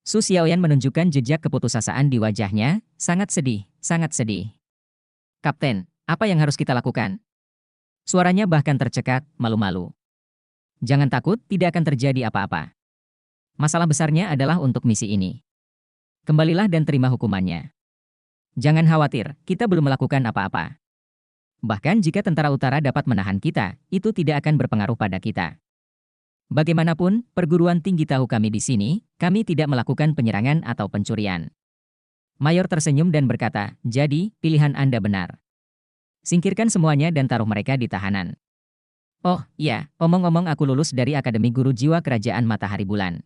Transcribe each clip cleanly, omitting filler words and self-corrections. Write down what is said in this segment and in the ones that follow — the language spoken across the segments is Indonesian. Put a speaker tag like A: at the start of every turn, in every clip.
A: Su Xiaoyan menunjukkan jejak keputusasaan di wajahnya, sangat sedih, sangat sedih. Kapten, apa yang harus kita lakukan? Suaranya bahkan tercekat, malu-malu. Jangan takut, tidak akan terjadi apa-apa. Masalah besarnya adalah untuk misi ini. Kembalilah dan terima hukumannya. Jangan khawatir, kita belum melakukan apa-apa. Bahkan jika tentara utara dapat menahan kita, itu tidak akan berpengaruh pada kita. Bagaimanapun, perguruan tinggi tahu kami di sini, kami tidak melakukan penyerangan atau pencurian. Mayor tersenyum dan berkata, jadi, pilihan Anda benar. Singkirkan semuanya dan taruh mereka di tahanan. Oh, iya, omong-omong aku lulus dari Akademi Guru Jiwa Kerajaan Matahari Bulan.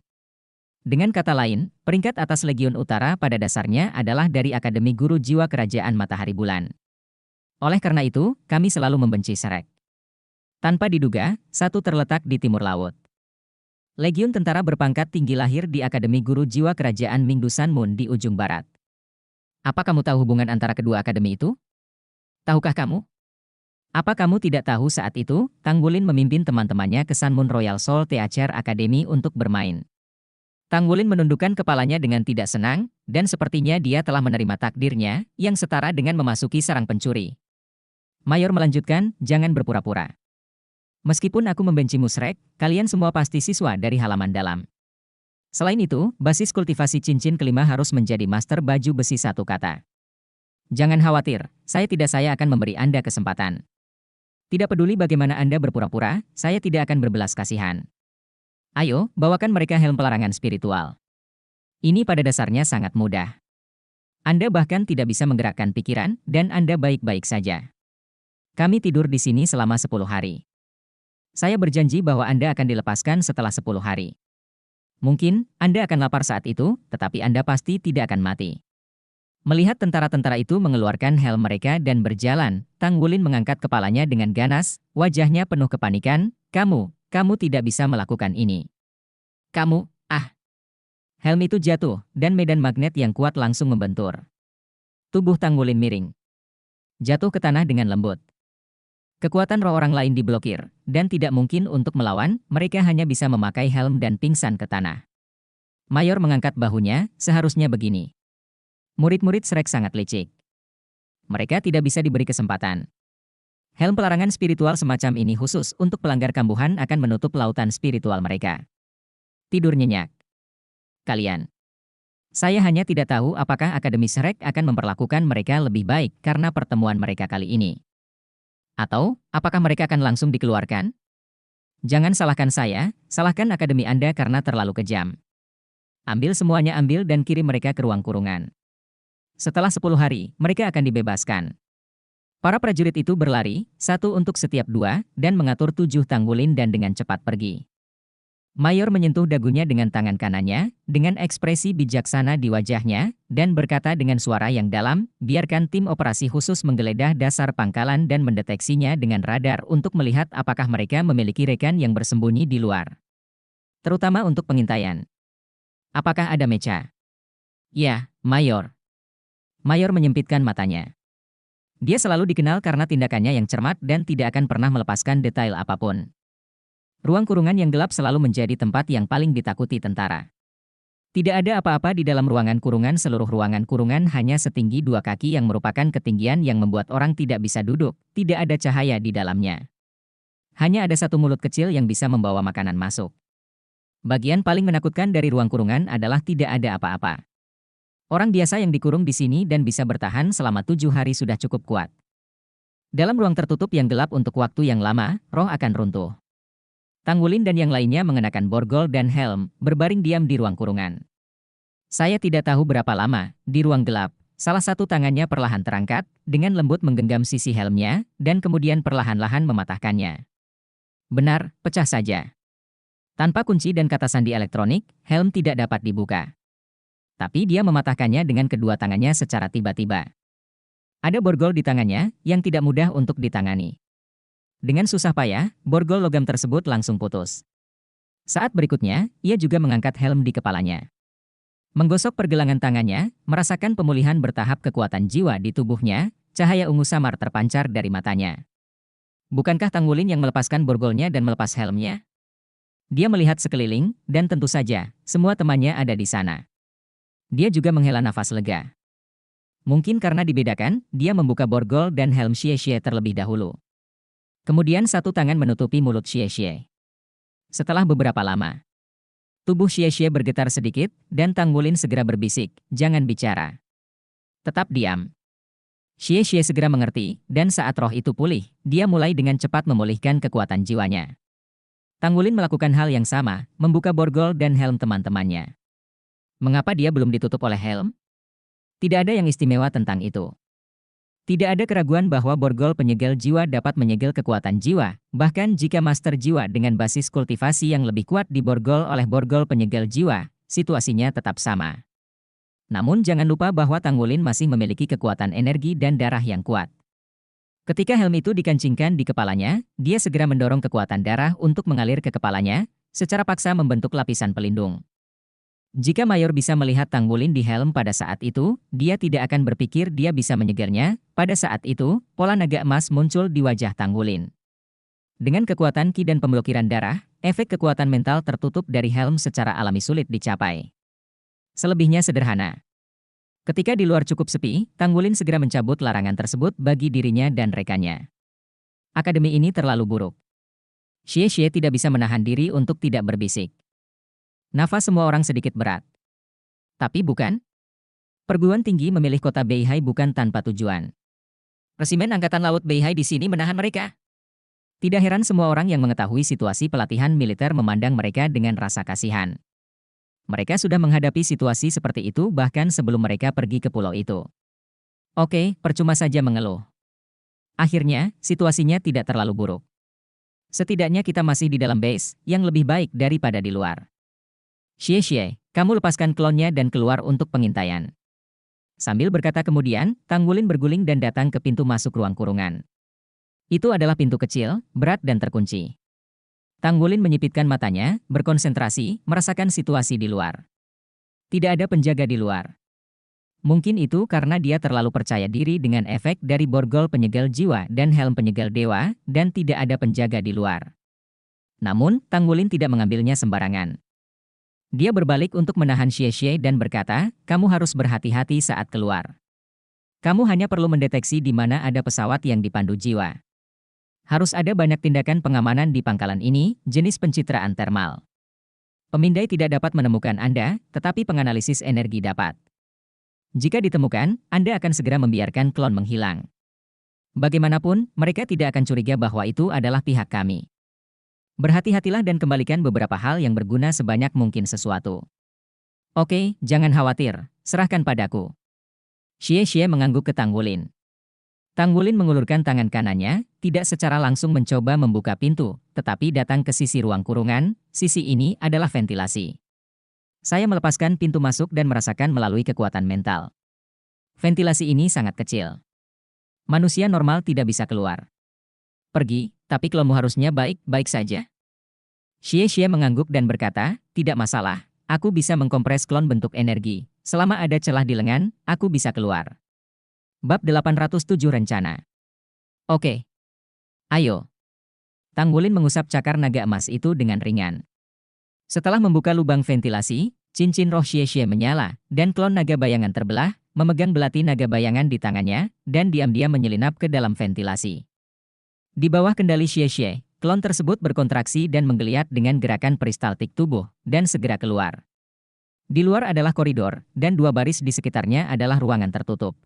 A: Dengan kata lain, peringkat atas Legiun Utara pada dasarnya adalah dari Akademi Guru Jiwa Kerajaan Matahari Bulan. Oleh karena itu, kami selalu membenci Shrek. Tanpa diduga, satu terletak di timur laut. Legiun tentara berpangkat tinggi lahir di Akademi Guru Jiwa Kerajaan Mingdu Sun Moon di ujung barat. Apa kamu tahu hubungan antara kedua akademi itu? Tahukah kamu? Apa kamu tidak tahu saat itu, Tang Wulin memimpin teman-temannya ke Sun Moon Royal Soul Theater Academy untuk bermain. Tang Wulin menundukkan kepalanya dengan tidak senang, dan sepertinya dia telah menerima takdirnya, yang setara dengan memasuki sarang pencuri. Mayor melanjutkan, jangan berpura-pura. Meskipun aku membencimu Shrek, kalian semua pasti siswa dari halaman dalam. Selain itu, basis kultivasi cincin kelima harus menjadi master baju besi satu kata. Jangan khawatir, saya akan memberi Anda kesempatan. Tidak peduli bagaimana Anda berpura-pura, saya tidak akan berbelas kasihan. Ayo, bawakan mereka helm pelarangan spiritual. Ini pada dasarnya sangat mudah. Anda bahkan tidak bisa menggerakkan pikiran, dan Anda baik-baik saja. Kami tidur di sini selama 10 hari. Saya berjanji bahwa Anda akan dilepaskan setelah 10 hari. Mungkin, Anda akan lapar saat itu, tetapi Anda pasti tidak akan mati. Melihat tentara-tentara itu mengeluarkan helm mereka dan berjalan, Tang Wulin mengangkat kepalanya dengan ganas, wajahnya penuh kepanikan, kamu tidak bisa melakukan ini. Kamu, Helm itu jatuh, dan medan magnet yang kuat langsung membentur. Tubuh Tang Wulin miring. Jatuh ke tanah dengan lembut. Kekuatan roh orang lain diblokir, dan tidak mungkin untuk melawan, mereka hanya bisa memakai helm dan pingsan ke tanah. Mayor mengangkat bahunya, seharusnya begini. Murid-murid Shrek sangat licik. Mereka tidak bisa diberi kesempatan. Helm pelarangan spiritual semacam ini khusus untuk pelanggar kambuhan akan menutup lautan spiritual mereka. Tidur nyenyak. Kalian. Saya hanya tidak tahu apakah Akademi Shrek akan memperlakukan mereka lebih baik karena pertemuan mereka kali ini. Atau, apakah mereka akan langsung dikeluarkan? Jangan salahkan saya, salahkan Akademi Anda karena terlalu kejam. Ambil semuanya dan kirim mereka ke ruang kurungan. Setelah 10 hari, mereka akan dibebaskan. Para prajurit itu berlari, satu untuk setiap dua, dan mengatur 7 Tang Wulin dan dengan cepat pergi. Mayor menyentuh dagunya dengan tangan kanannya, dengan ekspresi bijaksana di wajahnya, dan berkata dengan suara yang dalam, biarkan tim operasi khusus menggeledah dasar pangkalan dan mendeteksinya dengan radar untuk melihat apakah mereka memiliki rekan yang bersembunyi di luar. Terutama untuk pengintaian. Apakah ada mecha? Ya, Mayor. Mayor menyempitkan matanya. Dia selalu dikenal karena tindakannya yang cermat dan tidak akan pernah melepaskan detail apapun. Ruang kurungan yang gelap selalu menjadi tempat yang paling ditakuti tentara. Tidak ada apa-apa di dalam ruangan kurungan. Seluruh ruangan kurungan hanya setinggi 2 kaki yang merupakan ketinggian yang membuat orang tidak bisa duduk. Tidak ada cahaya di dalamnya. Hanya ada satu mulut kecil yang bisa membawa makanan masuk. Bagian paling menakutkan dari ruang kurungan adalah tidak ada apa-apa. Orang biasa yang dikurung di sini dan bisa bertahan selama 7 hari sudah cukup kuat. Dalam ruang tertutup yang gelap untuk waktu yang lama, roh akan runtuh. Tang Wulin dan yang lainnya mengenakan borgol dan helm, berbaring diam di ruang kurungan. Saya tidak tahu berapa lama, di ruang gelap, salah satu tangannya perlahan terangkat, dengan lembut menggenggam sisi helmnya, dan kemudian perlahan-lahan mematahkannya. Benar, pecah saja. Tanpa kunci dan kata sandi elektronik, helm tidak dapat dibuka. Tapi dia mematahkannya dengan kedua tangannya secara tiba-tiba. Ada borgol di tangannya, yang tidak mudah untuk ditangani. Dengan susah payah, borgol logam tersebut langsung putus. Saat berikutnya, ia juga mengangkat helm di kepalanya. Menggosok pergelangan tangannya, merasakan pemulihan bertahap kekuatan jiwa di tubuhnya, cahaya ungu samar terpancar dari matanya. Bukankah Tang Wulin yang melepaskan borgolnya dan melepas helmnya? Dia melihat sekeliling, dan tentu saja, semua temannya ada di sana. Dia juga menghela nafas lega. Mungkin karena dibedakan, dia membuka borgol dan helm Xie Xie terlebih dahulu. Kemudian satu tangan menutupi mulut Xie Xie. Setelah beberapa lama, tubuh Xie Xie bergetar sedikit, dan Tang Wulin segera berbisik, "Jangan bicara. Tetap diam." Xie Xie segera mengerti, dan saat roh itu pulih, dia mulai dengan cepat memulihkan kekuatan jiwanya. Tang Wulin melakukan hal yang sama, membuka borgol dan helm teman-temannya. Mengapa dia belum ditutup oleh helm? Tidak ada yang istimewa tentang itu. Tidak ada keraguan bahwa borgol penyegel jiwa dapat menyegel kekuatan jiwa, bahkan jika master jiwa dengan basis kultivasi yang lebih kuat diborgol oleh borgol penyegel jiwa, situasinya tetap sama. Namun jangan lupa bahwa Tang Wulin masih memiliki kekuatan energi dan darah yang kuat. Ketika helm itu dikancingkan di kepalanya, dia segera mendorong kekuatan darah untuk mengalir ke kepalanya, secara paksa membentuk lapisan pelindung. Jika Mayor bisa melihat Tang Wulin di helm pada saat itu, dia tidak akan berpikir dia bisa menyegernya. Pada saat itu, pola naga emas muncul di wajah Tang Wulin. Dengan kekuatan ki dan pemblokiran darah, efek kekuatan mental tertutup dari helm secara alami sulit dicapai. Selebihnya sederhana. Ketika di luar cukup sepi, Tang Wulin segera mencabut larangan tersebut bagi dirinya dan rekannya. Akademi ini terlalu buruk. Xie Xie tidak bisa menahan diri untuk tidak berbisik. Nafas semua orang sedikit berat. Tapi bukan? Perguruan tinggi memilih kota Beihai bukan tanpa tujuan. Resimen Angkatan Laut Beihai di sini menahan mereka. Tidak heran semua orang yang mengetahui situasi pelatihan militer memandang mereka dengan rasa kasihan. Mereka sudah menghadapi situasi seperti itu bahkan sebelum mereka pergi ke pulau itu. Oke, percuma saja mengeluh. Akhirnya, situasinya tidak terlalu buruk. Setidaknya kita masih di dalam base, yang lebih baik daripada di luar. Xie Xie, kamu lepaskan klonnya dan keluar untuk pengintaian. Sambil berkata kemudian, Tang Wulin berguling dan datang ke pintu masuk ruang kurungan. Itu adalah pintu kecil, berat dan terkunci. Tang Wulin menyipitkan matanya, berkonsentrasi, merasakan situasi di luar. Tidak ada penjaga di luar. Mungkin itu karena dia terlalu percaya diri dengan efek dari borgol penyegel jiwa dan helm penyegel dewa, dan tidak ada penjaga di luar. Namun, Tang Wulin tidak mengambilnya sembarangan. Dia berbalik untuk menahan Xie Xie dan berkata, "Kamu harus berhati-hati saat keluar. Kamu hanya perlu mendeteksi di mana ada pesawat yang dipandu jiwa. Harus ada banyak tindakan pengamanan di pangkalan ini, jenis pencitraan termal. Pemindai tidak dapat menemukan Anda, tetapi penganalisis energi dapat. Jika ditemukan, Anda akan segera membiarkan klon menghilang. Bagaimanapun, mereka tidak akan curiga bahwa itu adalah pihak kami. Berhati-hatilah dan kembalikan beberapa hal yang berguna sebanyak mungkin sesuatu. Oke, jangan khawatir, serahkan padaku." Xie Xie mengangguk ke Tang Wulin. Tang Wulin mengulurkan tangan kanannya, tidak secara langsung mencoba membuka pintu, tetapi datang ke sisi ruang kurungan. Sisi ini adalah ventilasi. Saya melepaskan pintu masuk dan merasakan melalui kekuatan mental. Ventilasi ini sangat kecil. Manusia normal tidak bisa keluar. Pergi, tapi klonmu harusnya baik-baik saja. Xie Xie mengangguk dan berkata, "Tidak masalah, aku bisa mengkompres klon bentuk energi. Selama ada celah di lengan, aku bisa keluar." Bab 807 Rencana. Oke. Ayo. Tang Wulin mengusap cakar naga emas itu dengan ringan. Setelah membuka lubang ventilasi, cincin roh Xie Xie menyala, dan klon naga bayangan terbelah, memegang belati naga bayangan di tangannya, dan diam-diam menyelinap ke dalam ventilasi. Di bawah kendali Xie Xie, klon tersebut berkontraksi dan menggeliat dengan gerakan peristaltik tubuh, dan segera keluar. Di luar adalah koridor, dan dua baris di sekitarnya adalah ruangan tertutup.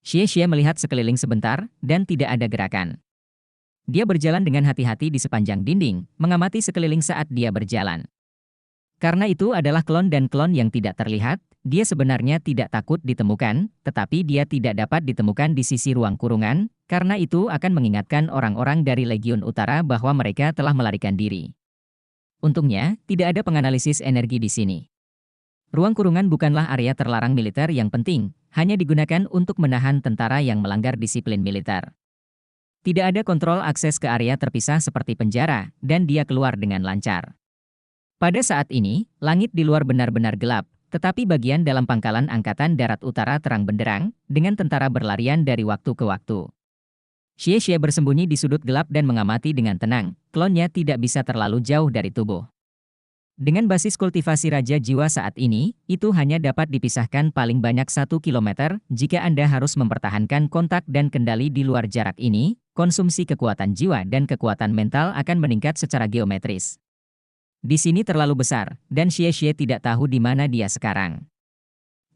A: Xie Xie melihat sekeliling sebentar, dan tidak ada gerakan. Dia berjalan dengan hati-hati di sepanjang dinding, mengamati sekeliling saat dia berjalan. Karena itu adalah klon dan klon yang tidak terlihat, dia sebenarnya tidak takut ditemukan, tetapi dia tidak dapat ditemukan di sisi ruang kurungan, karena itu akan mengingatkan orang-orang dari Legiun Utara bahwa mereka telah melarikan diri. Untungnya, tidak ada penganalisis energi di sini. Ruang kurungan bukanlah area terlarang militer yang penting, hanya digunakan untuk menahan tentara yang melanggar disiplin militer. Tidak ada kontrol akses ke area terpisah seperti penjara, dan dia keluar dengan lancar. Pada saat ini, langit di luar benar-benar gelap, tetapi bagian dalam pangkalan Angkatan Darat Utara terang benderang, dengan tentara berlarian dari waktu ke waktu. Xie Xie bersembunyi di sudut gelap dan mengamati dengan tenang, klonnya tidak bisa terlalu jauh dari tubuh. Dengan basis kultivasi Raja Jiwa saat ini, itu hanya dapat dipisahkan paling banyak 1 kilometer. Jika Anda harus mempertahankan kontak dan kendali di luar jarak ini, konsumsi kekuatan jiwa dan kekuatan mental akan meningkat secara geometris. Di sini terlalu besar, dan Xie tidak tahu di mana dia sekarang.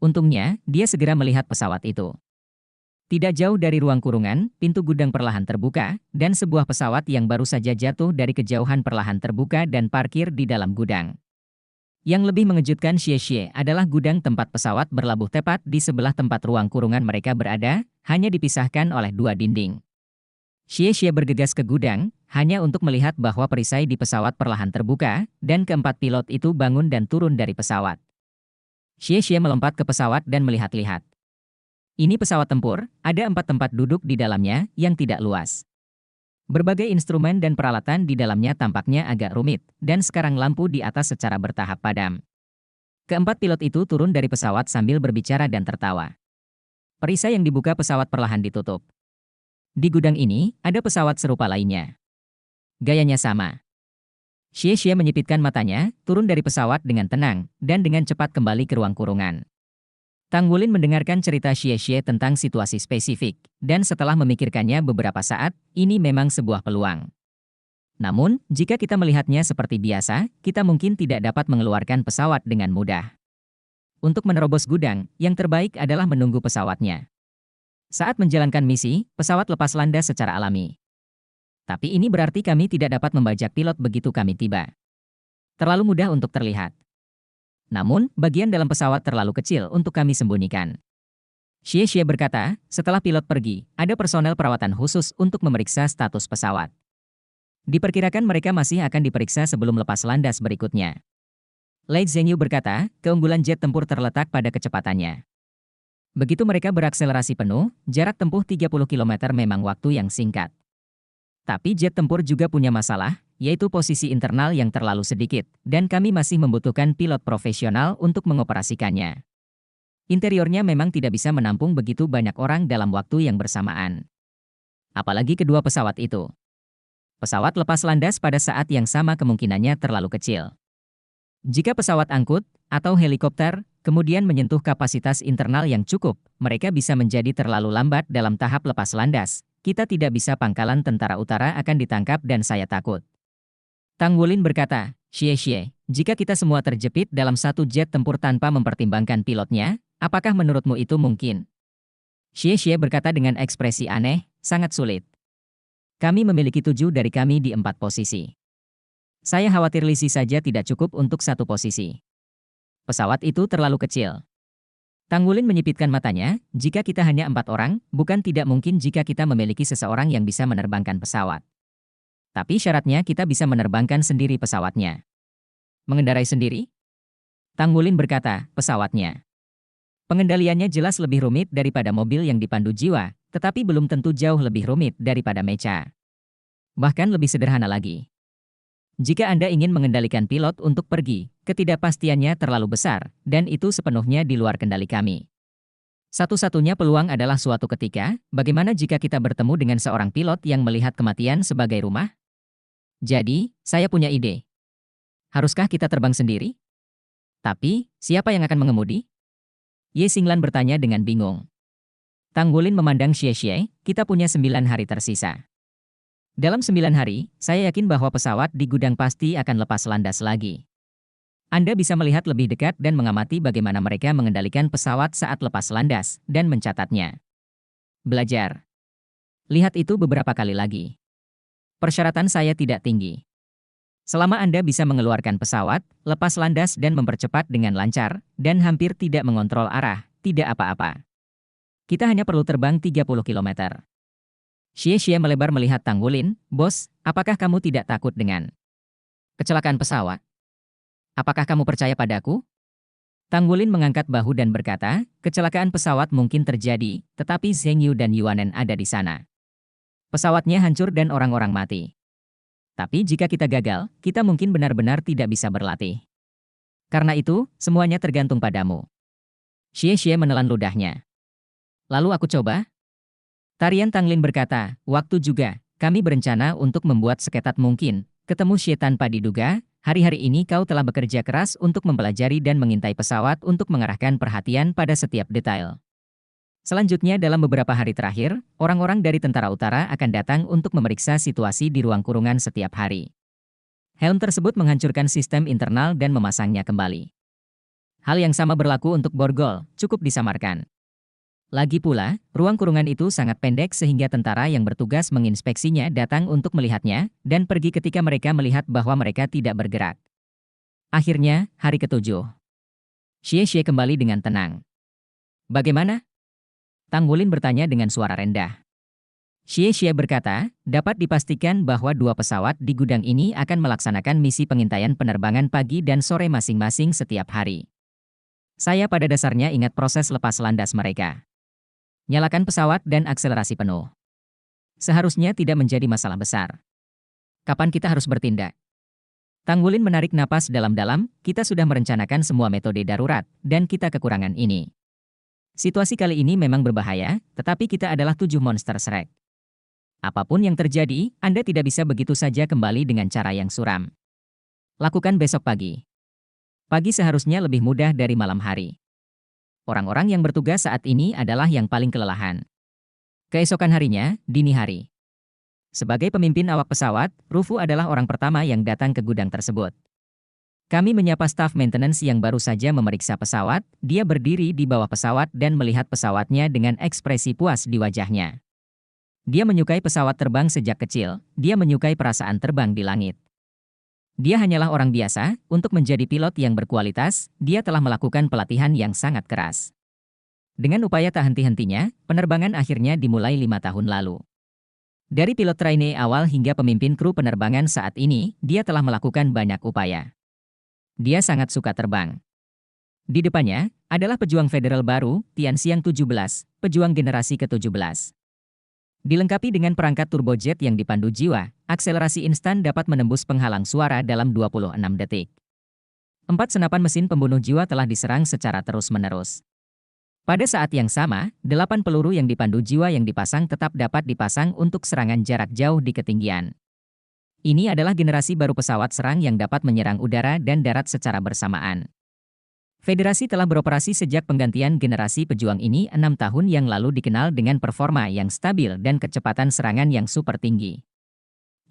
A: Untungnya, dia segera melihat pesawat itu. Tidak jauh dari ruang kurungan, pintu gudang perlahan terbuka, dan sebuah pesawat yang baru saja jatuh dari kejauhan perlahan terbuka dan parkir di dalam gudang. Yang lebih mengejutkan Xie adalah gudang tempat pesawat berlabuh tepat di sebelah tempat ruang kurungan mereka berada, hanya dipisahkan oleh 2 dinding. Xie bergegas ke gudang, hanya untuk melihat bahwa perisai di pesawat perlahan terbuka, dan keempat pilot itu bangun dan turun dari pesawat. Xie melompat ke pesawat dan melihat-lihat. Ini pesawat tempur, ada 4 tempat duduk di dalamnya yang tidak luas. Berbagai instrumen dan peralatan di dalamnya tampaknya agak rumit, dan sekarang lampu di atas secara bertahap padam. Keempat pilot itu turun dari pesawat sambil berbicara dan tertawa. Perisai yang dibuka pesawat perlahan ditutup. Di gudang ini, ada pesawat serupa lainnya. Gayanya sama. Xie menyipitkan matanya, turun dari pesawat dengan tenang, dan dengan cepat kembali ke ruang kurungan. Tang Wulin mendengarkan cerita Xie tentang situasi spesifik, dan setelah memikirkannya beberapa saat, ini memang sebuah peluang. Namun, jika kita melihatnya seperti biasa, kita mungkin tidak dapat mengeluarkan pesawat dengan mudah. Untuk menerobos gudang, yang terbaik adalah menunggu pesawatnya. Saat menjalankan misi, pesawat lepas landas secara alami. Tapi ini berarti kami tidak dapat membajak pilot begitu kami tiba. Terlalu mudah untuk terlihat. Namun, bagian dalam pesawat terlalu kecil untuk kami sembunyikan. Xie berkata, setelah pilot pergi, ada personel perawatan khusus untuk memeriksa status pesawat. Diperkirakan mereka masih akan diperiksa sebelum lepas landas berikutnya. Lei Zhengyu berkata, keunggulan jet tempur terletak pada kecepatannya. Begitu mereka berakselerasi penuh, jarak tempuh 30 km memang waktu yang singkat. Tapi jet tempur juga punya masalah, yaitu posisi internal yang terlalu sedikit, dan kami masih membutuhkan pilot profesional untuk mengoperasikannya. Interiornya memang tidak bisa menampung begitu banyak orang dalam waktu yang bersamaan. Apalagi kedua pesawat itu. Pesawat lepas landas pada saat yang sama kemungkinannya terlalu kecil. Jika pesawat angkut, atau helikopter, kemudian menyentuh kapasitas internal yang cukup, mereka bisa menjadi terlalu lambat dalam tahap lepas landas. Kita tidak bisa pangkalan tentara utara akan ditangkap dan saya takut. Tang Wulin berkata, Xie, jika kita semua terjepit dalam satu jet tempur tanpa mempertimbangkan pilotnya, apakah menurutmu itu mungkin? Xie berkata dengan ekspresi aneh, sangat sulit. Kami memiliki 7 dari kami di 4 posisi. Saya khawatir Lisi saja tidak cukup untuk 1 posisi. Pesawat itu terlalu kecil. Tang Wulin menyipitkan matanya, jika kita hanya 4 orang, bukan tidak mungkin jika kita memiliki seseorang yang bisa menerbangkan pesawat. Tapi syaratnya kita bisa menerbangkan sendiri pesawatnya. Mengendarai sendiri? Tang Wulin berkata, pesawatnya. Pengendaliannya jelas lebih rumit daripada mobil yang dipandu jiwa, tetapi belum tentu jauh lebih rumit daripada mecha. Bahkan lebih sederhana lagi. Jika Anda ingin mengendalikan pilot untuk pergi, ketidakpastiannya terlalu besar, dan itu sepenuhnya di luar kendali kami. Satu-satunya peluang adalah suatu ketika, bagaimana jika kita bertemu dengan seorang pilot yang melihat kematian sebagai rumah? Jadi, saya punya ide. Haruskah kita terbang sendiri? Tapi, siapa yang akan mengemudi? Ye Xinglan bertanya dengan bingung. Tang Wulin memandang Xie, kita punya 9 hari tersisa. Dalam 9 hari, saya yakin bahwa pesawat di gudang pasti akan lepas landas lagi. Anda bisa melihat lebih dekat dan mengamati bagaimana mereka mengendalikan pesawat saat lepas landas, dan mencatatnya. Belajar. Lihat itu beberapa kali lagi. Persyaratan saya tidak tinggi. Selama Anda bisa mengeluarkan pesawat, lepas landas dan mempercepat dengan lancar, dan hampir tidak mengontrol arah, tidak apa-apa. Kita hanya perlu terbang 30 km. Xie melebar melihat Tang Wulin, bos, apakah kamu tidak takut dengan kecelakaan pesawat? Apakah kamu percaya padaku? Tang Wulin mengangkat bahu dan berkata, kecelakaan pesawat mungkin terjadi, tetapi Zheng Yu dan Yuanen ada di sana. Pesawatnya hancur dan orang-orang mati. Tapi jika kita gagal, kita mungkin benar-benar tidak bisa berlatih. Karena itu, semuanya tergantung padamu. Xie menelan ludahnya. Lalu aku coba? Tarian Tanglin berkata, waktu juga, kami berencana untuk membuat seketat mungkin, ketemu Xie tanpa diduga, Hari-hari ini kau telah bekerja keras untuk mempelajari dan mengintai pesawat untuk mengarahkan perhatian pada setiap detail. Selanjutnya dalam beberapa hari terakhir, orang-orang dari Tentara Utara akan datang untuk memeriksa situasi di ruang kurungan setiap hari. Helm tersebut menghancurkan sistem internal dan memasangnya kembali. Hal yang sama berlaku untuk borgol, cukup disamarkan. Lagi pula, ruang kurungan itu sangat pendek sehingga tentara yang bertugas menginspeksinya datang untuk melihatnya, dan pergi ketika mereka melihat bahwa mereka tidak bergerak. Akhirnya, hari ketujuh. Xie kembali dengan tenang. Bagaimana? Tang Wulin bertanya dengan suara rendah. Xie berkata, dapat dipastikan bahwa 2 pesawat di gudang ini akan melaksanakan misi pengintaian penerbangan pagi dan sore masing-masing setiap hari. Saya pada dasarnya ingat proses lepas landas mereka. Nyalakan pesawat dan akselerasi penuh. Seharusnya tidak menjadi masalah besar. Kapan kita harus bertindak? Tang Wulin menarik napas dalam-dalam, kita sudah merencanakan semua metode darurat, dan kita kekurangan ini. Situasi kali ini memang berbahaya, tetapi kita adalah 7 monster Shrek. Apapun yang terjadi, Anda tidak bisa begitu saja kembali dengan cara yang suram. Lakukan besok pagi. Pagi seharusnya lebih mudah dari malam hari. Orang-orang yang bertugas saat ini adalah yang paling kelelahan. Keesokan harinya, dini hari. Sebagai pemimpin awak pesawat, Rufu adalah orang pertama yang datang ke gudang tersebut. Kami menyapa staf maintenance yang baru saja memeriksa pesawat, dia berdiri di bawah pesawat dan melihat pesawatnya dengan ekspresi puas di wajahnya. Dia menyukai pesawat terbang sejak kecil, dia menyukai perasaan terbang di langit. Dia hanyalah orang biasa, untuk menjadi pilot yang berkualitas, dia telah melakukan pelatihan yang sangat keras. Dengan upaya tak henti-hentinya, penerbangan akhirnya dimulai 5 tahun lalu. Dari pilot trainee awal hingga pemimpin kru penerbangan saat ini, dia telah melakukan banyak upaya. Dia sangat suka terbang. Di depannya, adalah pejuang federal baru, Tianxiang 17, pejuang generasi ke-17. Dilengkapi dengan perangkat turbojet yang dipandu jiwa, akselerasi instan dapat menembus penghalang suara dalam 26 detik. 4 senapan mesin pembunuh jiwa telah diserang secara terus-menerus. Pada saat yang sama, 8 peluru yang dipandu jiwa yang dipasang tetap dapat dipasang untuk serangan jarak jauh di ketinggian. Ini adalah generasi baru pesawat serang yang dapat menyerang udara dan darat secara bersamaan. Federasi telah beroperasi sejak penggantian generasi pejuang ini 6 tahun yang lalu dikenal dengan performa yang stabil dan kecepatan serangan yang super tinggi.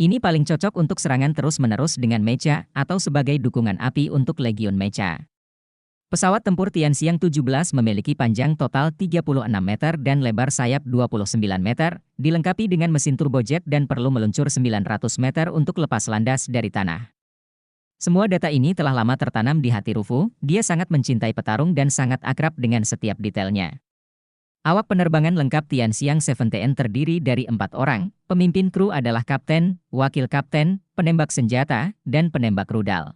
A: Ini paling cocok untuk serangan terus-menerus dengan mecha atau sebagai dukungan api untuk Legion Mecha. Pesawat tempur Tianxiang 17 memiliki panjang total 36 meter dan lebar sayap 29 meter, dilengkapi dengan mesin turbojet dan perlu meluncur 900 meter untuk lepas landas dari tanah. Semua data ini telah lama tertanam di hati Rufu, dia sangat mencintai petarung dan sangat akrab dengan setiap detailnya. Awak penerbangan lengkap Tianxiang 7TN terdiri dari 4 orang, pemimpin kru adalah kapten, wakil kapten, penembak senjata, dan penembak rudal.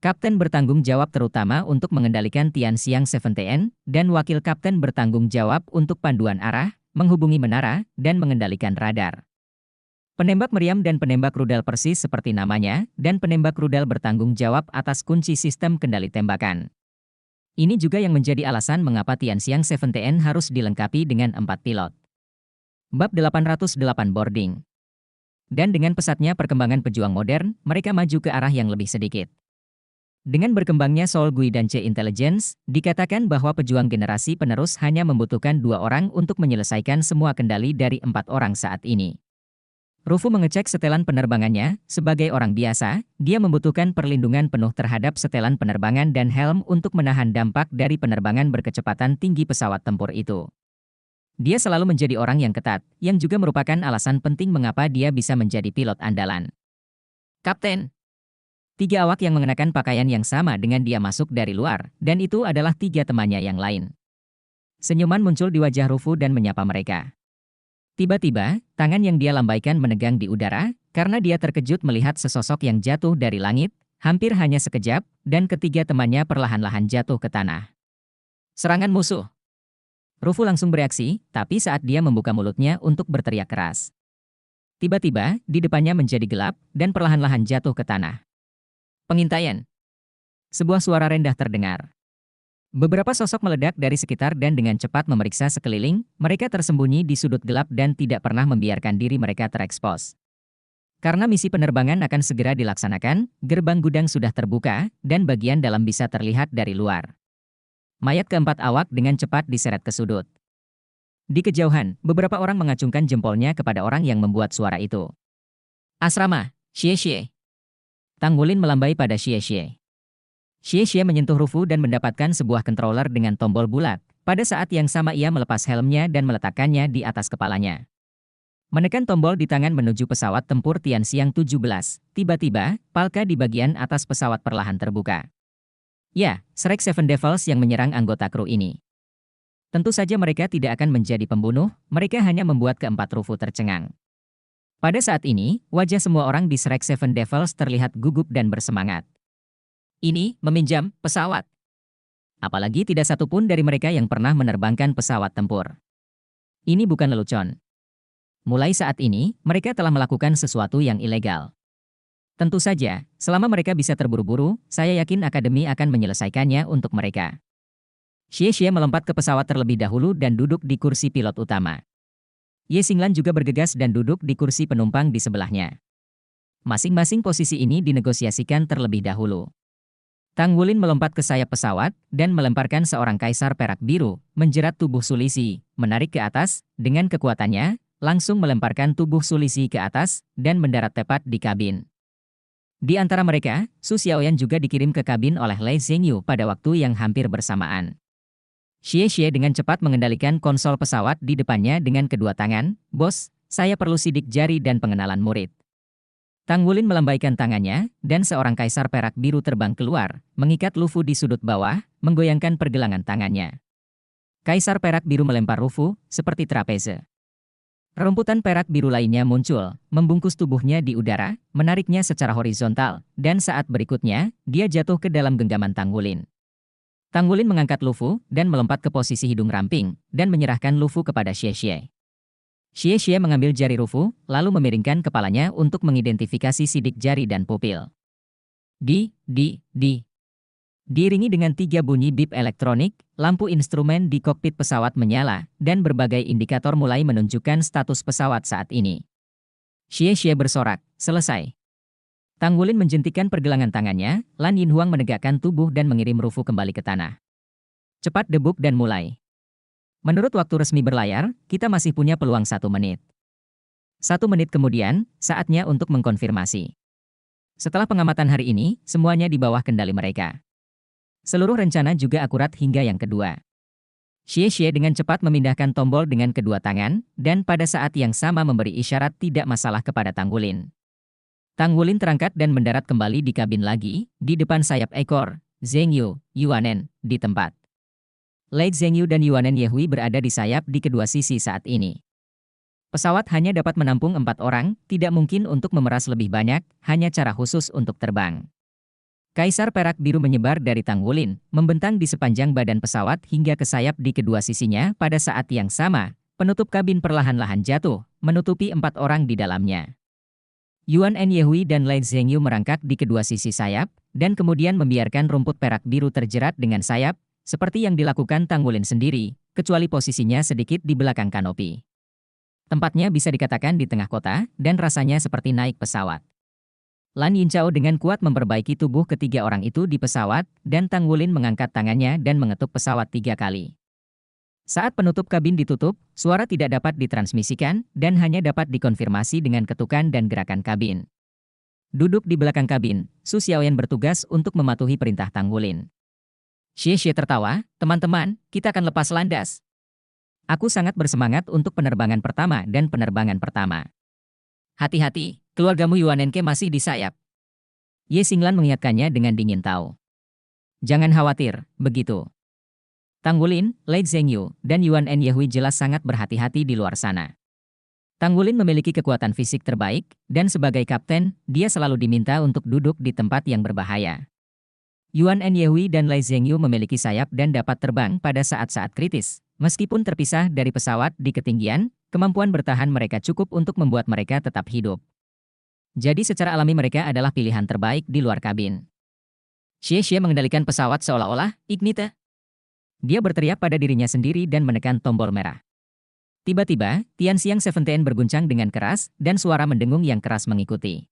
A: Kapten bertanggung jawab terutama untuk mengendalikan Tianxiang 7TN, dan wakil kapten bertanggung jawab untuk panduan arah, menghubungi menara, dan mengendalikan radar. Penembak meriam dan penembak rudal persis seperti namanya, dan penembak rudal bertanggung jawab atas kunci sistem kendali tembakan. Ini juga yang menjadi alasan mengapa Tianxiang 7TN harus dilengkapi dengan 4 pilot. Bab 808 boarding. Dan dengan pesatnya perkembangan pejuang modern, mereka maju ke arah yang lebih sedikit. Dengan berkembangnya Soul Gui dan C Intelligence, dikatakan bahwa pejuang generasi penerus hanya membutuhkan 2 orang untuk menyelesaikan semua kendali dari 4 orang saat ini. Rufu mengecek setelan penerbangannya, sebagai orang biasa, dia membutuhkan perlindungan penuh terhadap setelan penerbangan dan helm untuk menahan dampak dari penerbangan berkecepatan tinggi pesawat tempur itu. Dia selalu menjadi orang yang ketat, yang juga merupakan alasan penting mengapa dia bisa menjadi pilot andalan. Kapten. 3 awak yang mengenakan pakaian yang sama dengan dia masuk dari luar, dan itu adalah 3 temannya yang lain. Senyuman muncul di wajah Rufu dan menyapa mereka. Tiba-tiba, tangan yang dia lambaikan menegang di udara, karena dia terkejut melihat sesosok yang jatuh dari langit, hampir hanya sekejap, dan ketiga temannya perlahan-lahan jatuh ke tanah. Serangan musuh. Rufu langsung bereaksi, tapi saat dia membuka mulutnya untuk berteriak keras. Tiba-tiba, di depannya menjadi gelap, dan perlahan-lahan jatuh ke tanah. Pengintaian. Sebuah suara rendah terdengar. Beberapa sosok meledak dari sekitar dan dengan cepat memeriksa sekeliling, mereka tersembunyi di sudut gelap dan tidak pernah membiarkan diri mereka terekspos. Karena misi penerbangan akan segera dilaksanakan, gerbang gudang sudah terbuka, dan bagian dalam bisa terlihat dari luar. Mayat keempat awak dengan cepat diseret ke sudut. Di kejauhan, beberapa orang mengacungkan jempolnya kepada orang yang membuat suara itu. Asrama, Xie. Tang Wulin melambai pada Xie. Xie menyentuh Rufu dan mendapatkan sebuah controller dengan tombol bulat. Pada saat yang sama ia melepas helmnya dan meletakkannya di atas kepalanya. Menekan tombol di tangan menuju pesawat tempur Tianxiang 17. Tiba-tiba, palka di bagian atas pesawat perlahan terbuka. Ya, Strike Seven Devils yang menyerang anggota kru ini. Tentu saja mereka tidak akan menjadi pembunuh, mereka hanya membuat keempat Rufu tercengang. Pada saat ini, wajah semua orang di Strike Seven Devils terlihat gugup dan bersemangat. Ini, meminjam, pesawat. Apalagi tidak satupun dari mereka yang pernah menerbangkan pesawat tempur. Ini bukan lelucon. Mulai saat ini, mereka telah melakukan sesuatu yang ilegal. Tentu saja, selama mereka bisa terburu-buru, saya yakin Akademi akan menyelesaikannya untuk mereka. Xie melompat ke pesawat terlebih dahulu dan duduk di kursi pilot utama. Ye Xinglan juga bergegas dan duduk di kursi penumpang di sebelahnya. Masing-masing posisi ini dinegosiasikan terlebih dahulu. Tang Wulin melompat ke sayap pesawat dan melemparkan seorang kaisar perak biru, menjerat tubuh Sulisi, menarik ke atas, dengan kekuatannya, langsung melemparkan tubuh Sulisi ke atas, dan mendarat tepat di kabin. Di antara mereka, Su Xiaoyan juga dikirim ke kabin oleh Lei Zhengyu pada waktu yang hampir bersamaan. Xie dengan cepat mengendalikan konsol pesawat di depannya dengan kedua tangan. Bos, saya perlu sidik jari dan pengenalan murid. Tang Wulin melambaikan tangannya, dan seorang kaisar perak biru terbang keluar, mengikat Lufu di sudut bawah, menggoyangkan pergelangan tangannya. Kaisar perak biru melempar Lufu, seperti trapeze. Rumputan perak biru lainnya muncul, membungkus tubuhnya di udara, menariknya secara horizontal, dan saat berikutnya, dia jatuh ke dalam genggaman Tang Wulin. Tang Wulin mengangkat Lufu, dan melompat ke posisi hidung ramping, dan menyerahkan Lufu kepada Xie. Xie mengambil jari Lufu, lalu memiringkan kepalanya untuk mengidentifikasi sidik jari dan pupil. Diiringi dengan 3 bunyi bip elektronik, lampu instrumen di kokpit pesawat menyala, dan berbagai indikator mulai menunjukkan status pesawat saat ini. Xie bersorak, selesai. Tang Wulin menjentikan pergelangan tangannya, Lan Yinhuang menegakkan tubuh dan mengirim Rufu kembali ke tanah. Cepat debuk dan mulai. Menurut waktu resmi berlayar, kita masih punya peluang 1 menit. 1 menit kemudian, saatnya untuk mengkonfirmasi. Setelah pengamatan hari ini, semuanya di bawah kendali mereka. Seluruh rencana juga akurat hingga yang kedua. Xie dengan cepat memindahkan tombol dengan kedua tangan, dan pada saat yang sama memberi isyarat tidak masalah kepada Tang Wulin. Tang Wulin terangkat dan mendarat kembali di kabin lagi, di depan sayap ekor, Zhengyu, Yuanen, di tempat. Lei Zhengyu dan Yuanen Yehui berada di sayap di kedua sisi saat ini. Pesawat hanya dapat menampung 4 orang, tidak mungkin untuk memeras lebih banyak, hanya cara khusus untuk terbang. Kaisar perak biru menyebar dari Tang Wulin, membentang di sepanjang badan pesawat hingga ke sayap di kedua sisinya. Pada saat yang sama, penutup kabin perlahan-lahan jatuh, menutupi 4 orang di dalamnya. Yuan Yehui dan Lei Zhengyu merangkak di kedua sisi sayap, dan kemudian membiarkan rumput perak biru terjerat dengan sayap, seperti yang dilakukan Tang Wulin sendiri, kecuali posisinya sedikit di belakang kanopi. Tempatnya bisa dikatakan di tengah kota, dan rasanya seperti naik pesawat. Lan Yinchao dengan kuat memperbaiki tubuh ketiga orang itu di pesawat, dan Tang Wulin mengangkat tangannya dan mengetuk pesawat 3 kali. Saat penutup kabin ditutup, suara tidak dapat ditransmisikan, dan hanya dapat dikonfirmasi dengan ketukan dan gerakan kabin. Duduk di belakang kabin, Su Xiaoyan bertugas untuk mematuhi perintah Tang Wulin. Xie tertawa, teman-teman, kita akan lepas landas. Aku sangat bersemangat untuk penerbangan pertama dan penerbangan pertama. Hati-hati, keluargamu Yuanenke masih di sayap. Ye Xinglan mengingatkannya dengan dingin tahu. Jangan khawatir, begitu. Tang Wulin, Lei Zhengyu, dan Yuan Yehui jelas sangat berhati-hati di luar sana. Tang Wulin memiliki kekuatan fisik terbaik, dan sebagai kapten, dia selalu diminta untuk duduk di tempat yang berbahaya. Yuan Yehui dan Lei Zhengyu memiliki sayap dan dapat terbang pada saat-saat kritis. Meskipun terpisah dari pesawat di ketinggian, kemampuan bertahan mereka cukup untuk membuat mereka tetap hidup. Jadi secara alami mereka adalah pilihan terbaik di luar kabin. Xie mengendalikan pesawat seolah-olah, ignite. Dia berteriak pada dirinya sendiri dan menekan tombol merah. Tiba-tiba, Tianxiang 17 berguncang dengan keras, dan suara mendengung yang keras mengikuti.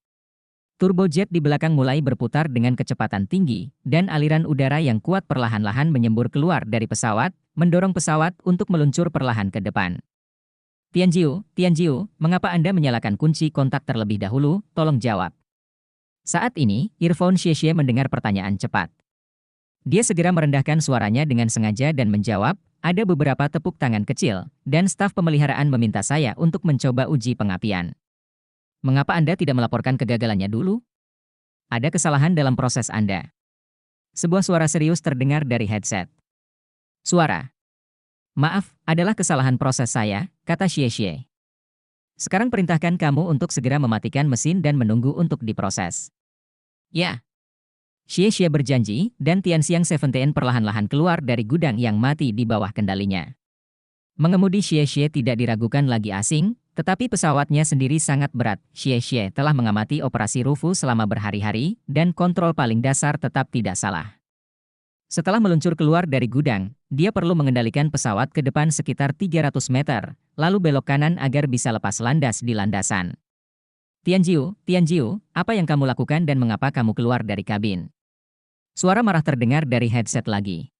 A: Turbojet di belakang mulai berputar dengan kecepatan tinggi, dan aliran udara yang kuat perlahan-lahan menyembur keluar dari pesawat, mendorong pesawat untuk meluncur perlahan ke depan. Tianjiu, mengapa Anda menyalakan kunci kontak terlebih dahulu? Tolong jawab. Saat ini, earphone Xie mendengar pertanyaan cepat. Dia segera merendahkan suaranya dengan sengaja dan menjawab, ada beberapa tepuk tangan kecil, dan staf pemeliharaan meminta saya untuk mencoba uji pengapian. Mengapa Anda tidak melaporkan kegagalannya dulu? Ada kesalahan dalam proses Anda. Sebuah suara serius terdengar dari headset. Suara. Maaf, adalah kesalahan proses saya, kata Xie. Sekarang perintahkan kamu untuk segera mematikan mesin dan menunggu untuk diproses. Ya. Xie berjanji, dan Tianxiang 17 perlahan-lahan keluar dari gudang yang mati di bawah kendalinya. Mengemudi Xie tidak diragukan lagi asing, tetapi pesawatnya sendiri sangat berat. Xie telah mengamati operasi Rufu selama berhari-hari, dan kontrol paling dasar tetap tidak salah. Setelah meluncur keluar dari gudang, dia perlu mengendalikan pesawat ke depan sekitar 300 meter, lalu belok kanan agar bisa lepas landas di landasan. Tianjiu, apa yang kamu lakukan dan mengapa kamu keluar dari kabin? Suara marah terdengar dari headset lagi.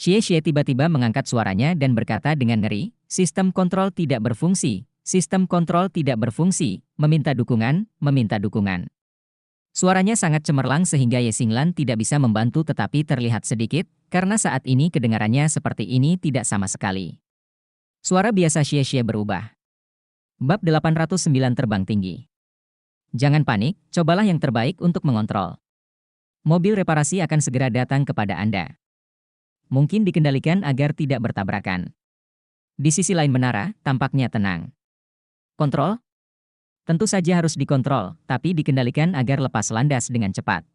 A: Xie tiba-tiba mengangkat suaranya dan berkata dengan ngeri, sistem kontrol tidak berfungsi, meminta dukungan. Suaranya sangat cemerlang sehingga Ye Xinglan tidak bisa membantu tetapi terlihat sedikit, karena saat ini kedengarannya seperti ini tidak sama sekali. Suara biasa Xie berubah. Bab 809 terbang tinggi. Jangan panik, cobalah yang terbaik untuk mengontrol. Mobil reparasi akan segera datang kepada Anda. Mungkin dikendalikan agar tidak bertabrakan. Di sisi lain menara, tampaknya tenang. Kontrol? Tentu saja harus dikontrol, tapi dikendalikan agar lepas landas dengan cepat.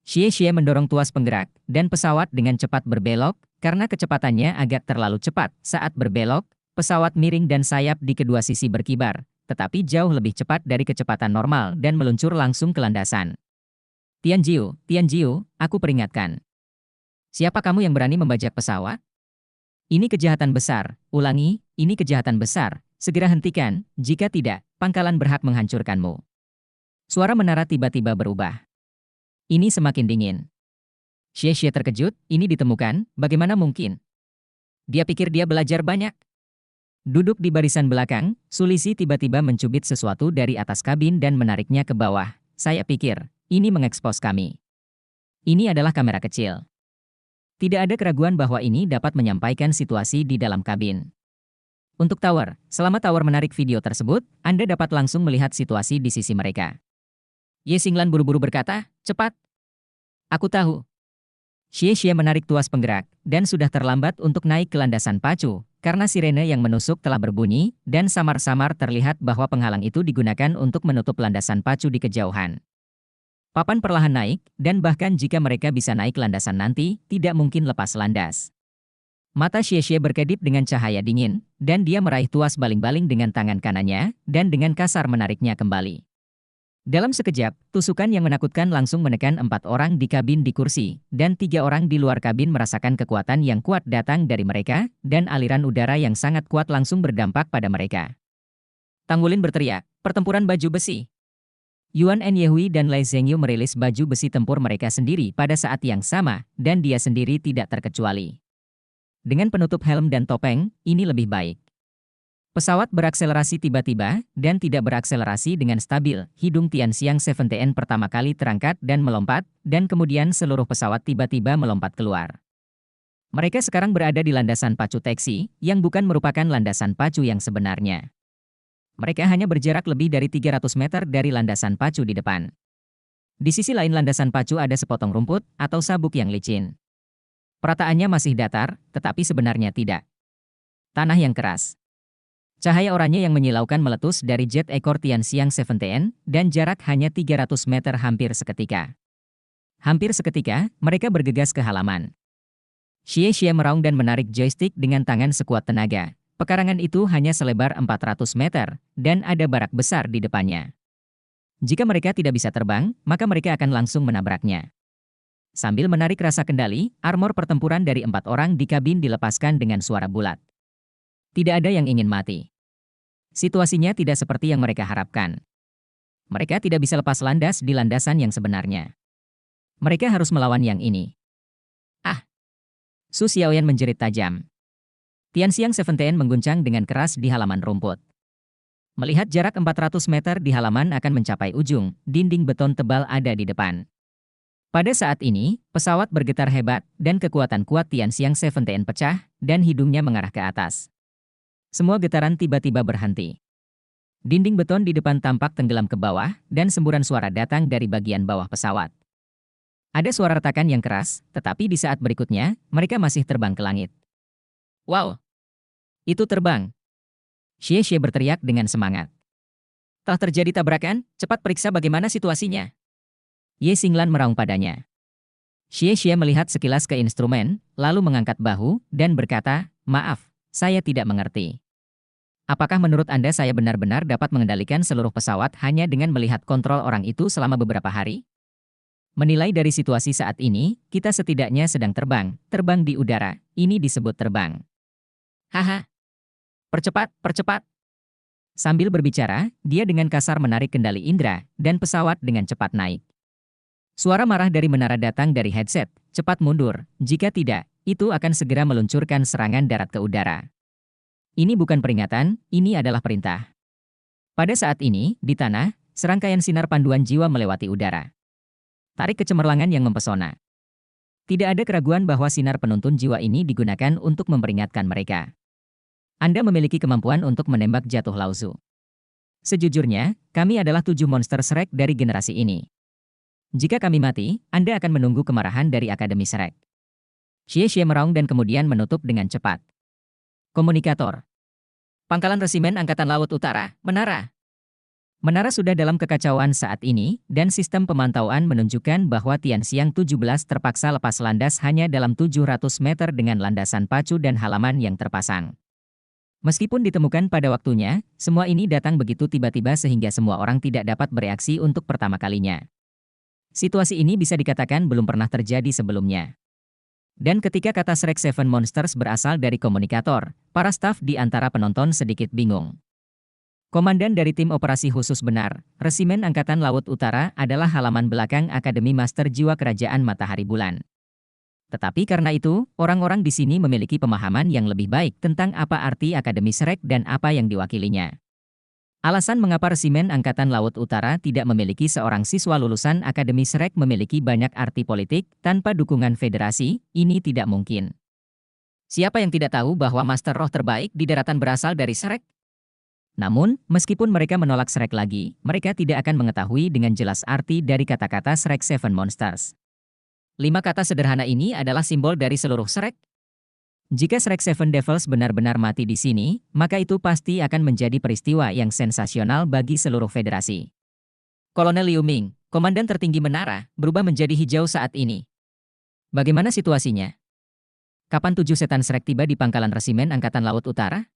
A: Xie mendorong tuas penggerak, dan pesawat dengan cepat berbelok, karena kecepatannya agak terlalu cepat. Saat berbelok, pesawat miring dan sayap di kedua sisi berkibar, tetapi jauh lebih cepat dari kecepatan normal dan meluncur langsung ke landasan. Tianjiu, aku peringatkan. Siapa kamu yang berani membajak pesawat? Ini kejahatan besar, ulangi, ini kejahatan besar, segera hentikan, jika tidak, pangkalan berhak menghancurkanmu. Suara menara tiba-tiba berubah. Ini semakin dingin. Xie terkejut, ini ditemukan, bagaimana mungkin? Dia pikir dia belajar banyak. Duduk di barisan belakang, Sulisi tiba-tiba mencubit sesuatu dari atas kabin dan menariknya ke bawah. Saya pikir, ini mengekspos kami. Ini adalah kamera kecil. Tidak ada keraguan bahwa ini dapat menyampaikan situasi di dalam kabin. Untuk tower, selama tower menarik video tersebut, Anda dapat langsung melihat situasi di sisi mereka. Ye Xinglan buru-buru berkata, cepat. Aku tahu. Xie menarik tuas penggerak, dan sudah terlambat untuk naik ke landasan pacu, karena sirene yang menusuk telah berbunyi, dan samar-samar terlihat bahwa penghalang itu digunakan untuk menutup landasan pacu di kejauhan. Papan perlahan naik, dan bahkan jika mereka bisa naik landasan nanti, tidak mungkin lepas landas. Mata Xie berkedip dengan cahaya dingin, dan dia meraih tuas baling-baling dengan tangan kanannya, dan dengan kasar menariknya kembali. Dalam sekejap, tusukan yang menakutkan langsung menekan 4 orang di kabin di kursi, dan 3 orang di luar kabin merasakan kekuatan yang kuat datang dari mereka, dan aliran udara yang sangat kuat langsung berdampak pada mereka. Tang Wulin berteriak, pertempuran baju besi. Yuan Enyehui dan Lai Zhengyu merilis baju besi tempur mereka sendiri pada saat yang sama, dan dia sendiri tidak terkecuali. Dengan penutup helm dan topeng, ini lebih baik. Pesawat berakselerasi tiba-tiba, dan tidak berakselerasi dengan stabil. Hidung Tianxiang 17 pertama kali terangkat dan melompat, dan kemudian seluruh pesawat tiba-tiba melompat keluar. Mereka sekarang berada di landasan pacu taksi, yang bukan merupakan landasan pacu yang sebenarnya. Mereka hanya berjarak lebih dari 300 meter dari landasan pacu di depan. Di sisi lain landasan pacu ada sepotong rumput atau sabuk yang licin. Perataannya masih datar, tetapi sebenarnya tidak. Tanah yang keras. Cahaya oranye yang menyilaukan meletus dari jet ekor Tianxiang 17, dan jarak hanya 300 meter hampir seketika. Hampir seketika, mereka bergegas ke halaman. Xie meraung dan menarik joystick dengan tangan sekuat tenaga. Pekarangan itu hanya selebar 400 meter, dan ada barak besar di depannya. Jika mereka tidak bisa terbang, maka mereka akan langsung menabraknya. Sambil menarik rasa kendali, armor pertempuran dari 4 orang di kabin dilepaskan dengan suara bulat. Tidak ada yang ingin mati. Situasinya tidak seperti yang mereka harapkan. Mereka tidak bisa lepas landas di landasan yang sebenarnya. Mereka harus melawan yang ini. Ah! Su Xiaoyan menjerit tajam. Tianxiang Seventeen mengguncang dengan keras di halaman rumput. Melihat jarak 400 meter di halaman akan mencapai ujung, dinding beton tebal ada di depan. Pada saat ini, pesawat bergetar hebat dan kekuatan kuat Tianxiang Seventeen pecah dan hidungnya mengarah ke atas. Semua getaran tiba-tiba berhenti. Dinding beton di depan tampak tenggelam ke bawah dan semburan suara datang dari bagian bawah pesawat. Ada suara retakan yang keras, tetapi di saat berikutnya, mereka masih terbang ke langit. Wow! Itu terbang! Xie berteriak dengan semangat. Telah terjadi tabrakan, cepat periksa bagaimana situasinya. Ye Xinglan meraung padanya. Xie melihat sekilas ke instrumen, lalu mengangkat bahu, dan berkata, maaf, saya tidak mengerti. Apakah menurut Anda saya benar-benar dapat mengendalikan seluruh pesawat hanya dengan melihat kontrol orang itu selama beberapa hari? Menilai dari situasi saat ini, kita setidaknya sedang terbang di udara, ini disebut terbang. Haha. Percepat, percepat. Sambil berbicara, dia dengan kasar menarik kendali indera, dan pesawat dengan cepat naik. Suara marah dari menara datang dari headset, cepat mundur, jika tidak, itu akan segera meluncurkan serangan darat ke udara. Ini bukan peringatan, ini adalah perintah. Pada saat ini, di tanah, serangkaian sinar panduan jiwa melewati udara. Tarik kecemerlangan yang mempesona. Tidak ada keraguan bahwa sinar penuntun jiwa ini digunakan untuk memperingatkan mereka. Anda memiliki kemampuan untuk menembak jatuh Laozu. Sejujurnya, kami adalah 7 monster Shrek dari generasi ini. Jika kami mati, Anda akan menunggu kemarahan dari Akademi Shrek. Xie meraung dan kemudian menutup dengan cepat. Komunikator. Pangkalan Resimen Angkatan Laut Utara, Menara. Menara sudah dalam kekacauan saat ini, dan sistem pemantauan menunjukkan bahwa Tianxiang 17 terpaksa lepas landas hanya dalam 700 meter dengan landasan pacu dan halaman yang terpasang. Meskipun ditemukan pada waktunya, semua ini datang begitu tiba-tiba sehingga semua orang tidak dapat bereaksi untuk pertama kalinya. Situasi ini bisa dikatakan belum pernah terjadi sebelumnya. Dan ketika kata Shrek Seven Monsters berasal dari komunikator, para staf di antara penonton sedikit bingung. Komandan dari tim operasi khusus benar, Resimen Angkatan Laut Utara adalah halaman belakang Akademi Master Jiwa Kerajaan Matahari Bulan. Tetapi karena itu, orang-orang di sini memiliki pemahaman yang lebih baik tentang apa arti Akademi Shrek dan apa yang diwakilinya. Alasan mengapa Resimen Angkatan Laut Utara tidak memiliki seorang siswa lulusan Akademi Shrek memiliki banyak arti politik tanpa dukungan federasi, ini tidak mungkin. Siapa yang tidak tahu bahwa Master Roh terbaik di daratan berasal dari Shrek? Namun, meskipun mereka menolak Shrek lagi, mereka tidak akan mengetahui dengan jelas arti dari kata-kata Shrek Seven Monsters. 5 kata sederhana ini adalah simbol dari seluruh Shrek. Jika Shrek Seven Devils benar-benar mati di sini, maka itu pasti akan menjadi peristiwa yang sensasional bagi seluruh federasi. Kolonel Liu Ming, komandan tertinggi menara, berubah menjadi hijau saat ini. Bagaimana situasinya? Kapan 7 setan Shrek tiba di pangkalan Resimen Angkatan Laut Utara?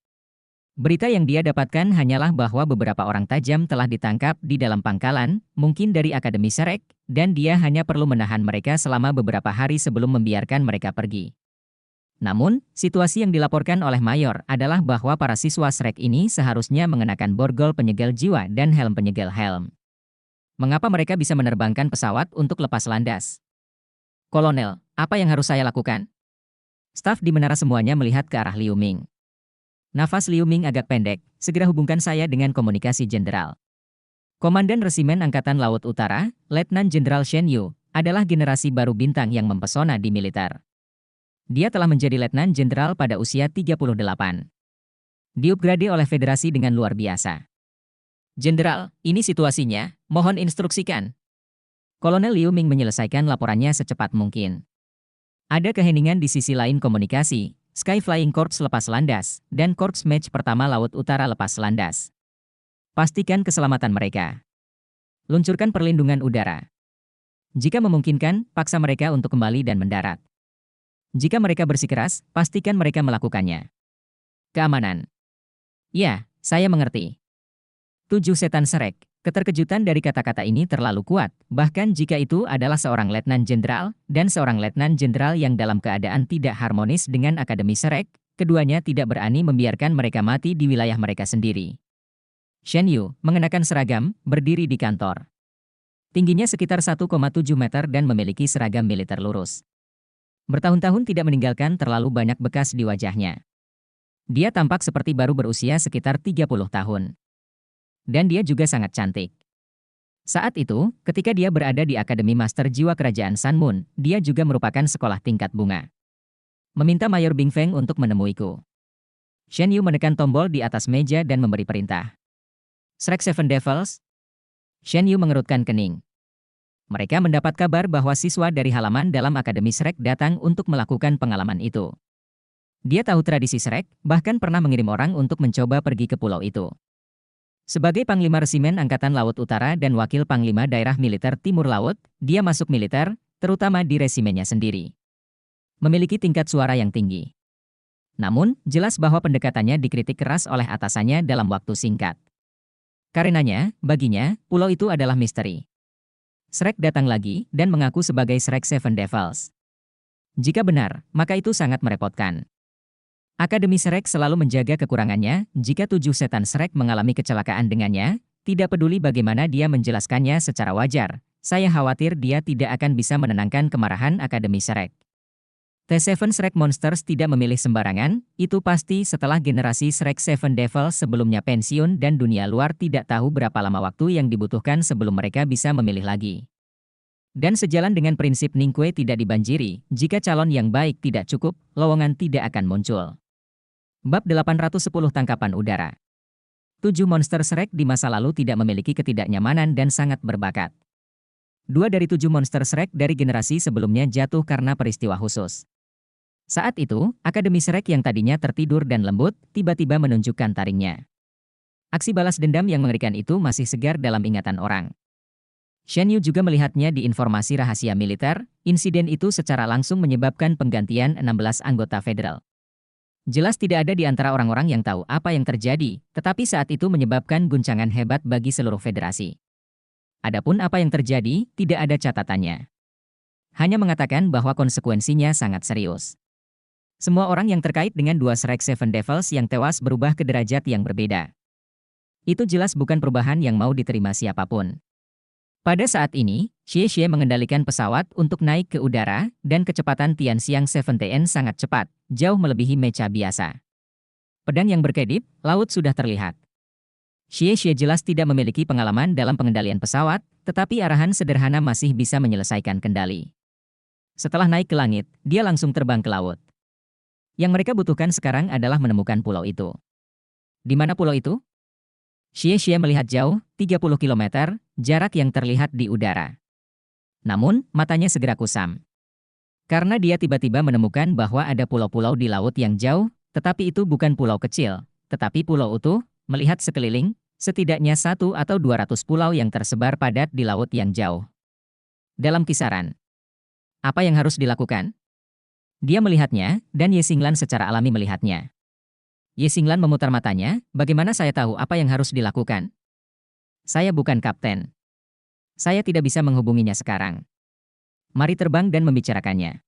A: Berita yang dia dapatkan hanyalah bahwa beberapa orang tajam telah ditangkap di dalam pangkalan, mungkin dari Akademi Shrek, dan dia hanya perlu menahan mereka selama beberapa hari sebelum membiarkan mereka pergi. Namun, situasi yang dilaporkan oleh Mayor adalah bahwa para siswa Shrek ini seharusnya mengenakan borgol penyegel jiwa dan helm penyegel helm. Mengapa mereka bisa menerbangkan pesawat untuk lepas landas? Kolonel, apa yang harus saya lakukan? Staf di menara semuanya melihat ke arah Liu Ming. Nafas Liu Ming agak pendek, segera hubungkan saya dengan komunikasi jenderal. Komandan Resimen Angkatan Laut Utara, Letnan Jenderal Shen Yu, adalah generasi baru bintang yang mempesona di militer. Dia telah menjadi Letnan Jenderal pada usia 38. Diupgrade oleh Federasi dengan luar biasa. Jenderal, ini situasinya, mohon instruksikan. Kolonel Liu Ming menyelesaikan laporannya secepat mungkin. Ada keheningan di sisi lain komunikasi. Sky Flying Corps lepas landas, dan Corps Match pertama Laut Utara lepas landas. Pastikan keselamatan mereka. Luncurkan perlindungan udara. Jika memungkinkan, paksa mereka untuk kembali dan mendarat. Jika mereka bersikeras, pastikan mereka melakukannya. Keamanan. Ya, saya mengerti. 7 setan Shrek. Keterkejutan dari kata-kata ini terlalu kuat, bahkan jika itu adalah seorang letnan jenderal, dan seorang letnan jenderal yang dalam keadaan tidak harmonis dengan Akademi Shrek, keduanya tidak berani membiarkan mereka mati di wilayah mereka sendiri. Shen Yu, mengenakan seragam, berdiri di kantor. Tingginya sekitar 1,7 meter dan memiliki seragam militer lurus. Bertahun-tahun tidak meninggalkan terlalu banyak bekas di wajahnya. Dia tampak seperti baru berusia sekitar 30 tahun. Dan dia juga sangat cantik. Saat itu, ketika dia berada di Akademi Master Jiwa Kerajaan Sun Moon, dia juga merupakan sekolah tingkat bunga. Meminta Mayor Bing Feng untuk menemuiku. Shen Yu menekan tombol di atas meja dan memberi perintah. Shrek Seven Devils? Shen Yu mengerutkan kening. Mereka mendapat kabar bahwa siswa dari halaman dalam Akademi Shrek datang untuk melakukan pengalaman itu. Dia tahu tradisi Shrek, bahkan pernah mengirim orang untuk mencoba pergi ke pulau itu. Sebagai Panglima Resimen Angkatan Laut Utara dan Wakil Panglima Daerah Militer Timur Laut, dia masuk militer, terutama di resimennya sendiri. Memiliki tingkat suara yang tinggi. Namun, jelas bahwa pendekatannya dikritik keras oleh atasannya dalam waktu singkat. Karenanya, baginya, pulau itu adalah misteri. Shrek datang lagi dan mengaku sebagai Shrek Seven Devils. Jika benar, maka itu sangat merepotkan. Akademi Shrek selalu menjaga kekurangannya. Jika 7 setan Shrek mengalami kecelakaan dengannya, tidak peduli bagaimana dia menjelaskannya secara wajar, saya khawatir dia tidak akan bisa menenangkan kemarahan Akademi Shrek. The7 Shrek Monsters tidak memilih sembarangan, itu pasti setelah generasi Shrek Seven Devils sebelumnya pensiun dan dunia luar tidak tahu berapa lama waktu yang dibutuhkan sebelum mereka bisa memilih lagi. Dan sejalan dengan prinsip Ningque tidak dibanjiri, jika calon yang baik tidak cukup, lowongan tidak akan muncul. Bab 810 Tangkapan Udara. 7 monster Shrek di masa lalu tidak memiliki ketidaknyamanan dan sangat berbakat. 2 dari 7 monster Shrek dari generasi sebelumnya jatuh karena peristiwa khusus. Saat itu, Akademi Shrek yang tadinya tertidur dan lembut, tiba-tiba menunjukkan taringnya. Aksi balas dendam yang mengerikan itu masih segar dalam ingatan orang. Shen Yu juga melihatnya di informasi rahasia militer. Insiden itu secara langsung menyebabkan penggantian 16 anggota federal. Jelas tidak ada di antara orang-orang yang tahu apa yang terjadi, tetapi saat itu menyebabkan guncangan hebat bagi seluruh federasi. Adapun apa yang terjadi, tidak ada catatannya. Hanya mengatakan bahwa konsekuensinya sangat serius. Semua orang yang terkait dengan 2 Shrek Seven Devils yang tewas berubah ke derajat yang berbeda. Itu jelas bukan perubahan yang mau diterima siapapun. Pada saat ini, Xie mengendalikan pesawat untuk naik ke udara, dan kecepatan Tianxiang 7TN sangat cepat, jauh melebihi mecha biasa. Pedang yang berkedip, laut sudah terlihat. Xie jelas tidak memiliki pengalaman dalam pengendalian pesawat, tetapi arahan sederhana masih bisa menyelesaikan kendali. Setelah naik ke langit, dia langsung terbang ke laut. Yang mereka butuhkan sekarang adalah menemukan pulau itu. Di mana pulau itu? Xie melihat jauh, 30 km, jarak yang terlihat di udara. Namun, matanya segera kusam. Karena dia tiba-tiba menemukan bahwa ada pulau-pulau di laut yang jauh, tetapi itu bukan pulau kecil, tetapi pulau utuh. Melihat sekeliling, setidaknya 1 atau 200 pulau yang tersebar padat di laut yang jauh. Dalam kisaran, apa yang harus dilakukan? Dia melihatnya, dan Ye Xinglan secara alami melihatnya. Ye Xinglan memutar matanya, bagaimana saya tahu apa yang harus dilakukan? Saya bukan kapten. Saya tidak bisa menghubunginya sekarang. Mari terbang dan membicarakannya.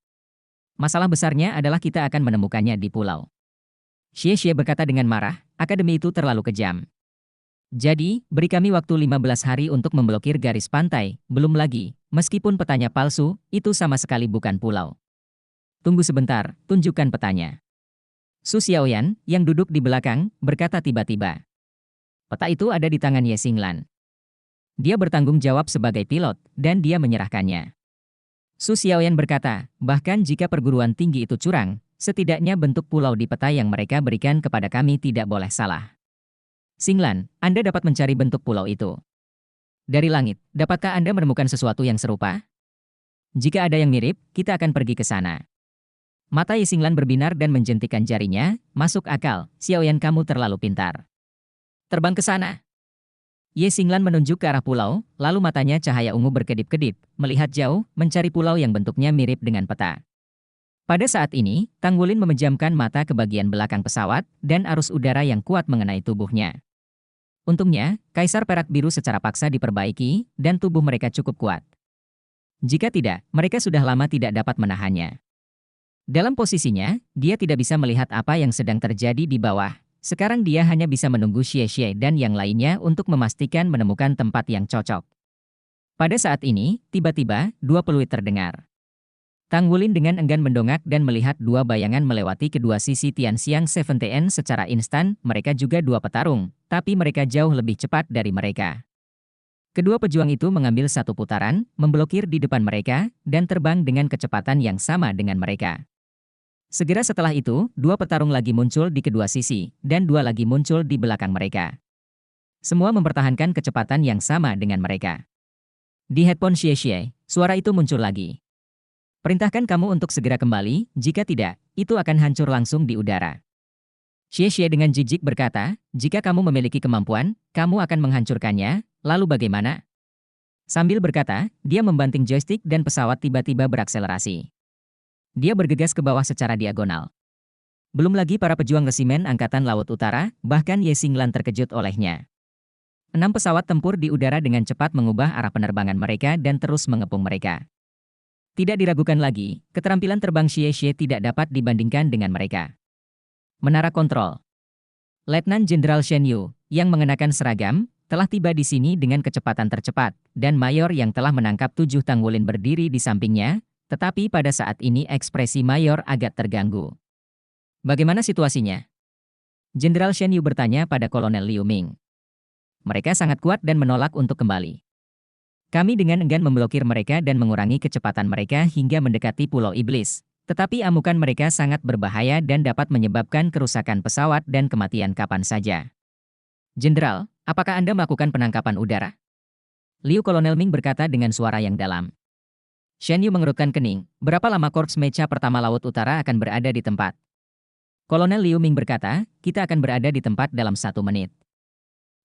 A: Masalah besarnya adalah kita akan menemukannya di pulau. Xie berkata dengan marah, akademi itu terlalu kejam. Jadi, beri kami waktu 15 hari untuk memblokir garis pantai, belum lagi, meskipun petanya palsu, itu sama sekali bukan pulau. Tunggu sebentar, tunjukkan petanya. Su Xiaoyan, yang duduk di belakang, berkata tiba-tiba. Peta itu ada di tangan Ye Xinglan. Dia bertanggung jawab sebagai pilot, dan dia menyerahkannya. Su Xiaoyan berkata, bahkan jika perguruan tinggi itu curang, setidaknya bentuk pulau di peta yang mereka berikan kepada kami tidak boleh salah. Xinglan, Anda dapat mencari bentuk pulau itu. Dari langit, dapatkah Anda menemukan sesuatu yang serupa? Jika ada yang mirip, kita akan pergi ke sana. Mata Ye Xinglan berbinar dan menjentikan jarinya, masuk akal, Xiaoyan kamu terlalu pintar. Terbang ke sana. Ye Xinglan menunjuk ke arah pulau, lalu matanya cahaya ungu berkedip-kedip, melihat jauh, mencari pulau yang bentuknya mirip dengan peta. Pada saat ini, Tang Wulin memejamkan mata ke bagian belakang pesawat, dan arus udara yang kuat mengenai tubuhnya. Untungnya, Kaisar Perak Biru secara paksa diperbaiki, dan tubuh mereka cukup kuat. Jika tidak, mereka sudah lama tidak dapat menahannya. Dalam posisinya, dia tidak bisa melihat apa yang sedang terjadi di bawah. Sekarang dia hanya bisa menunggu Xie Xie dan yang lainnya untuk memastikan menemukan tempat yang cocok. Pada saat ini, tiba-tiba, dua peluit terdengar. Tang Wulin dengan enggan mendongak dan melihat dua bayangan melewati kedua sisi Tianxiang 7TN secara instan. Mereka juga dua petarung, tapi mereka jauh lebih cepat dari mereka. Kedua pejuang itu mengambil satu putaran, memblokir di depan mereka, dan terbang dengan kecepatan yang sama dengan mereka. Segera setelah itu, dua petarung lagi muncul di kedua sisi, dan dua lagi muncul di belakang mereka. Semua mempertahankan kecepatan yang sama dengan mereka. Di headphone Xie Xie, suara itu muncul lagi. Perintahkan kamu untuk segera kembali, jika tidak, itu akan hancur langsung di udara. Xie Xie dengan jijik berkata, jika kamu memiliki kemampuan, kamu akan menghancurkannya, lalu bagaimana? Sambil berkata, dia membanting joystick dan pesawat tiba-tiba berakselerasi. Dia bergegas ke bawah secara diagonal. Belum lagi para pejuang resimen Angkatan Laut Utara, bahkan Ye Xinglan terkejut olehnya. 6 pesawat tempur di udara dengan cepat mengubah arah penerbangan mereka dan terus mengepung mereka. Tidak diragukan lagi, keterampilan terbang Xie Xie tidak dapat dibandingkan dengan mereka. Menara kontrol. Letnan Jenderal Shen Yu, yang mengenakan seragam, telah tiba di sini dengan kecepatan tercepat, dan Mayor yang telah menangkap 7 Tang Wulin berdiri di sampingnya, tetapi pada saat ini ekspresi Mayor agak terganggu. Bagaimana situasinya? Jenderal Shen Yu bertanya pada Kolonel Liu Ming. Mereka sangat kuat dan menolak untuk kembali. Kami dengan enggan memblokir mereka dan mengurangi kecepatan mereka hingga mendekati Pulau Iblis. Tetapi amukan mereka sangat berbahaya dan dapat menyebabkan kerusakan pesawat dan kematian kapan saja. Jenderal, apakah Anda melakukan penangkapan udara? Liu Kolonel Ming berkata dengan suara yang dalam. Shen Yu mengerutkan kening. Berapa lama Korps Mecha Pertama Laut Utara akan berada di tempat? Kolonel Liu Ming berkata, kita akan berada di tempat dalam 1 menit.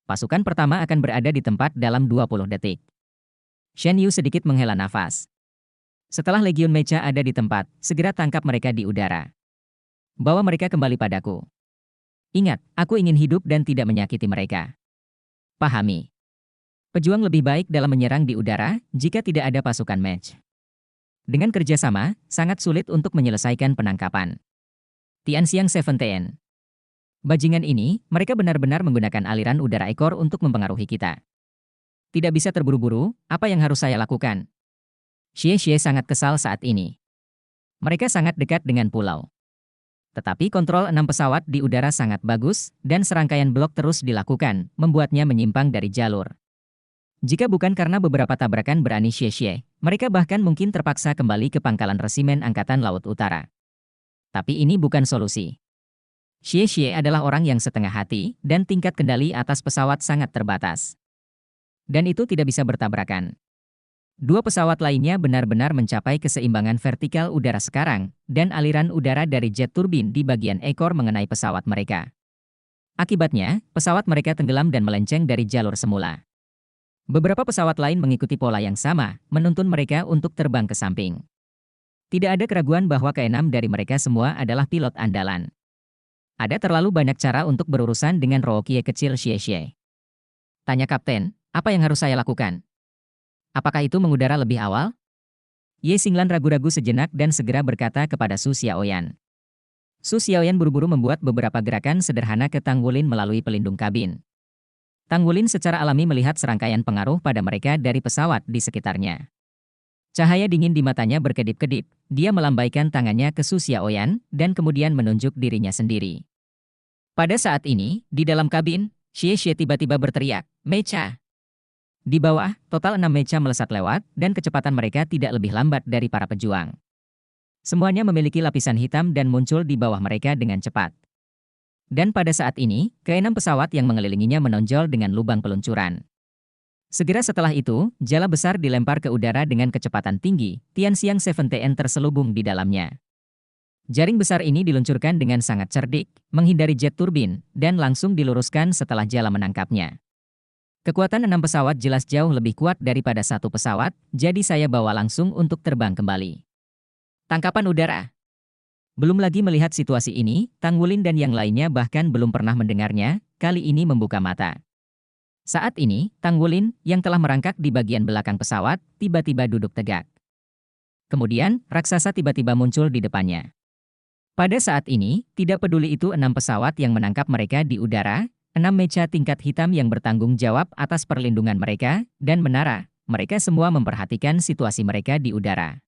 A: Pasukan pertama akan berada di tempat dalam 20 detik. Shen Yu sedikit menghela nafas. Setelah Legiun Mecha ada di tempat, segera tangkap mereka di udara. Bawa mereka kembali padaku. Ingat, aku ingin hidup dan tidak menyakiti mereka. Pahami. Pejuang lebih baik dalam menyerang di udara jika tidak ada pasukan match. Dengan kerjasama, sangat sulit untuk menyelesaikan penangkapan. Tianxiang 7TN. Bajingan ini, mereka benar-benar menggunakan aliran udara ekor untuk mempengaruhi kita. Tidak bisa terburu-buru, apa yang harus saya lakukan? Xie Xie sangat kesal saat ini. Mereka sangat dekat dengan pulau. Tetapi kontrol 6 pesawat di udara sangat bagus, dan serangkaian blok terus dilakukan, membuatnya menyimpang dari jalur. Jika bukan karena beberapa tabrakan berani Xie Xie, mereka bahkan mungkin terpaksa kembali ke pangkalan resimen Angkatan Laut Utara. Tapi ini bukan solusi. Xie Xie adalah orang yang setengah hati, dan tingkat kendali atas pesawat sangat terbatas. Dan itu tidak bisa bertabrakan. Dua pesawat lainnya benar-benar mencapai keseimbangan vertikal udara sekarang, dan aliran udara dari jet turbin di bagian ekor mengenai pesawat mereka. Akibatnya, pesawat mereka tenggelam dan melenceng dari jalur semula. Beberapa pesawat lain mengikuti pola yang sama, menuntun mereka untuk terbang ke samping. Tidak ada keraguan bahwa keenam dari mereka semua adalah pilot andalan. Ada terlalu banyak cara untuk berurusan dengan Rookie kecil Xie Xie. Tanya Kapten, apa yang harus saya lakukan? Apakah itu mengudara lebih awal? Ye Xinglan ragu-ragu sejenak dan segera berkata kepada Su Xiaoyan. Su Xiaoyan buru-buru membuat beberapa gerakan sederhana ke Tang Wulin melalui pelindung kabin. Tang Wulin secara alami melihat serangkaian pengaruh pada mereka dari pesawat di sekitarnya. Cahaya dingin di matanya berkedip-kedip. Dia melambaikan tangannya ke Su Xiaoyan dan kemudian menunjuk dirinya sendiri. Pada saat ini, di dalam kabin, Xie Xie tiba-tiba berteriak, "Mecha!" Di bawah, total 6 mecha melesat lewat, dan kecepatan mereka tidak lebih lambat dari para pejuang. Semuanya memiliki lapisan hitam dan muncul di bawah mereka dengan cepat. Dan pada saat ini, keenam pesawat yang mengelilinginya menonjol dengan lubang peluncuran. Segera setelah itu, jala besar dilempar ke udara dengan kecepatan tinggi, Tianxiang 7TN terselubung di dalamnya. Jaring besar ini diluncurkan dengan sangat cerdik, menghindari jet turbin, dan langsung diluruskan setelah jala menangkapnya. Kekuatan 6 pesawat jelas jauh lebih kuat daripada 1 pesawat, jadi saya bawa langsung untuk terbang kembali. Tangkapan udara. Belum lagi melihat situasi ini, Tang Wulin dan yang lainnya bahkan belum pernah mendengarnya, kali ini membuka mata. Saat ini, Tang Wulin, yang telah merangkak di bagian belakang pesawat, tiba-tiba duduk tegak. Kemudian, raksasa tiba-tiba muncul di depannya. Pada saat ini, tidak peduli itu 6 pesawat yang menangkap mereka di udara, 6 mecha tingkat hitam yang bertanggung jawab atas perlindungan mereka, dan menara, mereka semua memperhatikan situasi mereka di udara.